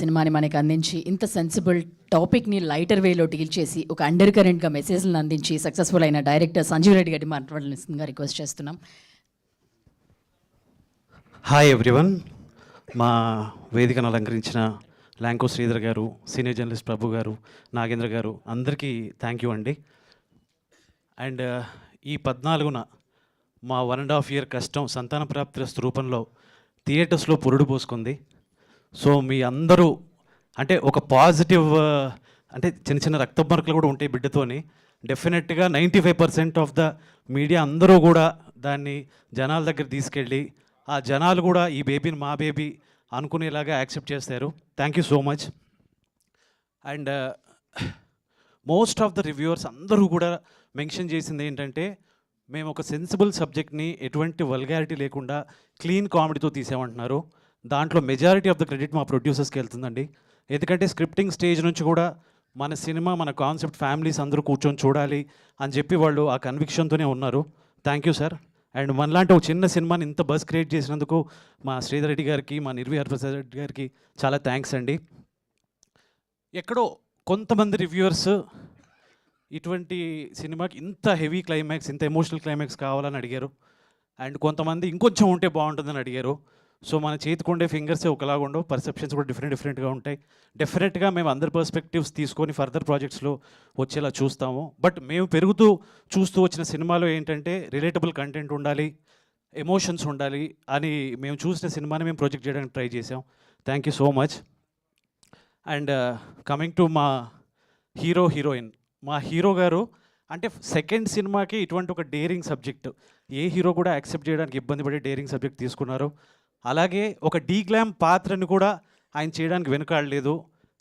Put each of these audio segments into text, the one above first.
సినిమాని మనకి అందించి ఇంత సెన్సిబుల్ టాపిక్ని లైటర్ వేలో డీల్ చేసి ఒక అండర్ కరెంట్గా మెసేజ్లను అందించి సక్సెస్ఫుల్ అయిన డైరెక్టర్ సంజీవ్ రెడ్డి గారిని మాట్లాడాల్సిందిగా రిక్వెస్ట్ చేస్తున్నాం. Hi everyone. మా వేదికను అలంకరించిన ల్యాంకో శ్రీధర్ గారు, సీనియర్ జర్నలిస్ట్ ప్రభు గారు, నాగేంద్ర గారు అందరికీ థ్యాంక్ యూ అండి. అండ్ ఈ 14న మా 1.5 year కష్టం సంతాన ప్రాప్తి రూపంలో థియేటర్స్లో పురుడు పోసుకుంది. సో మీ అందరూ అంటే ఒక పాజిటివ్ అంటే చిన్న చిన్న రక్త మార్కులు కూడా ఉంటాయి బిడ్డతోని. డెఫినెట్గా 95% ఆఫ్ ద మీడియా అందరూ కూడా దాన్ని జనాల దగ్గర తీసుకెళ్ళి ఆ జనాలు కూడా ఈ బేబీని మా బేబీ అనుకునేలాగా యాక్సెప్ట్ చేస్తారు. Thank you so much. And most of the reviewers అందరూ కూడా మెన్షన్ చేసింది ఏంటంటే మేము ఒక సెన్సిబుల్ సబ్జెక్ట్ని ఎటువంటి వల్గారిటీ లేకుండా క్లీన్ కామెడీతో తీసామంటున్నారు. దాంట్లో మెజారిటీ ఆఫ్ ద క్రెడిట్ మా ప్రొడ్యూసర్స్కి వెళ్తుందండి. ఎందుకంటే స్క్రిప్టింగ్ స్టేజ్ నుంచి కూడా మన సినిమా మన కాన్సెప్ట్ ఫ్యామిలీస్ అందరూ కూర్చొని చూడాలి అని చెప్పి వాళ్ళు ఆ కన్విక్షన్తోనే ఉన్నారు. Thank you sir. అండ్ మనలాంటి ఒక చిన్న సినిమాని ఇంత బస్ క్రియేట్ చేసినందుకు మా శ్రీధర్ రెడ్డి గారికి, మా నిర్వి హరిప్రసాద్ రెడ్డి గారికి చాలా థ్యాంక్స్ అండి. ఎక్కడో కొంతమంది రివ్యూవర్స్ ఇటువంటి సినిమాకి ఇంత హెవీ క్లైమాక్స్, ఇంత ఎమోషనల్ క్లైమాక్స్ కావాలని అడిగారు. అండ్ కొంతమంది ఇంకొంచెం ఉంటే బాగుంటుందని అడిగారు. సో మన చేతికి ఉండే ఫింగర్సే ఒకలాగా ఉండవు, పర్సెప్షన్స్ కూడా డిఫరెంట్గా ఉంటాయి. డెఫినెట్గా మేము అందరి పర్స్పెక్టివ్స్ తీసుకొని ఫర్దర్ ప్రాజెక్ట్స్లో వచ్చేలా చూస్తాము. బట్ మేము చూస్తూ వచ్చిన సినిమాలో ఏంటంటే రిలేటబుల్ కంటెంట్ ఉండాలి, ఎమోషన్స్ ఉండాలి అని మేము చూసిన సినిమాని మేము ప్రొజెక్ట్ చేయడానికి ట్రై చేసాం. Thank you so much. And coming to మా హీరోయిన్, మా హీరో గారు అంటే సెకండ్ సినిమాకి ఇటువంటి ఒక డేరింగ్ సబ్జెక్ట్ ఏ హీరో కూడా యాక్సెప్ట్ చేయడానికి ఇబ్బంది పడే డేరింగ్ సబ్జెక్ట్ తీసుకున్నారు. అలాగే ఒక డీగ్లామ్ పాత్రని కూడా ఆయన చేయడానికి వెనుకాడలేదు.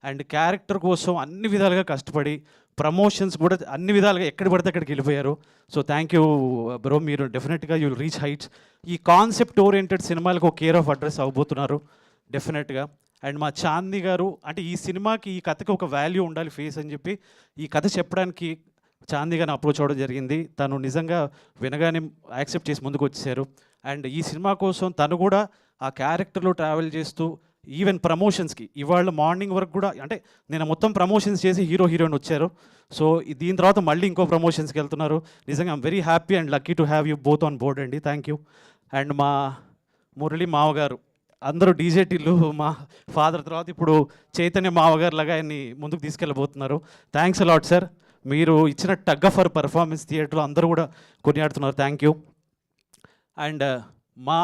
అండ్ క్యారెక్టర్ కోసం అన్ని విధాలుగా కష్టపడి ప్రమోషన్స్ కూడా అన్ని విధాలుగా ఎక్కడ పడితే అక్కడికి వెళ్ళిపోయారు. So thank you bro. మీరు డెఫినెట్గా యూ విల్ రీచ్ హైట్స్. ఈ కాన్సెప్ట్ ఓరియంటెడ్ సినిమాలకు ఒక కేర్ ఆఫ్ అడ్రస్ అవ్వబోతున్నారు డెఫినెట్గా. అండ్ మా చాందీ గారు అంటే ఈ సినిమాకి ఈ కథకి ఒక వాల్యూ ఉండాలి ఫేస్ అని చెప్పి ఈ కథ చెప్పడానికి చాందీ గారిని అప్రోచ్ అవ్వడం జరిగింది. తను నిజంగా వినగానే యాక్సెప్ట్ చేసి ముందుకు వచ్చేసారు. అండ్ ఈ సినిమా కోసం తను కూడా ఆ క్యారెక్టర్లో ట్రావెల్ చేస్తూ ఈవెన్ ప్రమోషన్స్కి ఇవాళ మార్నింగ్ వరకు కూడా అంటే నేను మొత్తం ప్రమోషన్స్ చేసి హీరోయిన్ వచ్చారు. సో దీని తర్వాత మళ్ళీ ఇంకో ప్రమోషన్స్కి వెళ్తున్నారు. నిజంగా I'm very happy and lucky to have you both on board అండి. Thank you. అండ్ మా మురళి మావగారు అందరూ డీజేటీలు మా ఫాదర్ తర్వాత ఇప్పుడు చైతన్య మావగారు లాగా ఆయన్ని ముందుకు తీసుకెళ్ళబోతున్నారు. Thanks a lot sir. మీరు ఇచ్చిన టగ్ ఫర్ పర్ఫార్మెన్స్ థియేటర్లో అందరూ కూడా కొనియాడుతున్నారు. Thank you. అండ్ మా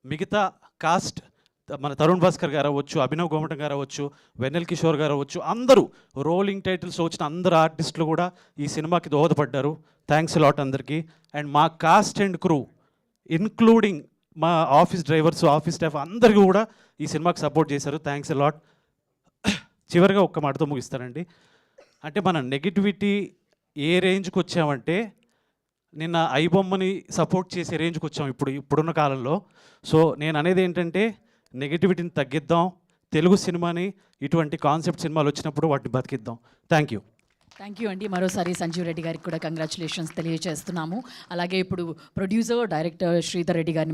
మిగతా కాస్ట్ మన తరుణ్ భాస్కర్ గారు అవ్వచ్చు, అభినవ్ గోమటం గారు అవ్వచ్చు, వెన్నెల్ కిషోర్ గారు అవ్వచ్చు, అందరూ రోలింగ్ టైటిల్స్ వచ్చిన అందరు ఆర్టిస్టులు కూడా ఈ సినిమాకి దోహదపడ్డారు. థ్యాంక్స్ లాట్ అందరికీ. అండ్ మా కాస్ట్ అండ్ క్రూ ఇన్క్లూడింగ్ మా ఆఫీస్ డ్రైవర్స్, ఆఫీస్ స్టాఫ్ అందరికీ కూడా ఈ సినిమాకి సపోర్ట్ చేశారు. Thanks lot. చివరిగా ఒక్క మాటతో ముగిస్తానండి. అంటే మన నెగిటివిటీ ఏ రేంజ్కి వచ్చామంటే నిన్న ఐబొమ్మని సపోర్ట్ చేసే రేంజ్కి వచ్చాం ఇప్పుడున్న కాలంలో. సో నేను అనేది ఏంటంటే నెగిటివిటీని తగ్గిద్దాం, తెలుగు సినిమాని ఇటువంటి కాన్సెప్ట్ సినిమాలు వచ్చినప్పుడు వాటిని బతికిద్దాం. థ్యాంక్ యూ అండి. మరోసారి సంజీవ్ రెడ్డి గారికి కూడా కంగ్రాచులేషన్స్ తెలియజేస్తున్నాము. అలాగే ఇప్పుడు ప్రొడ్యూసర్ డైరెక్టర్ శ్రీధర్ రెడ్డి గారిని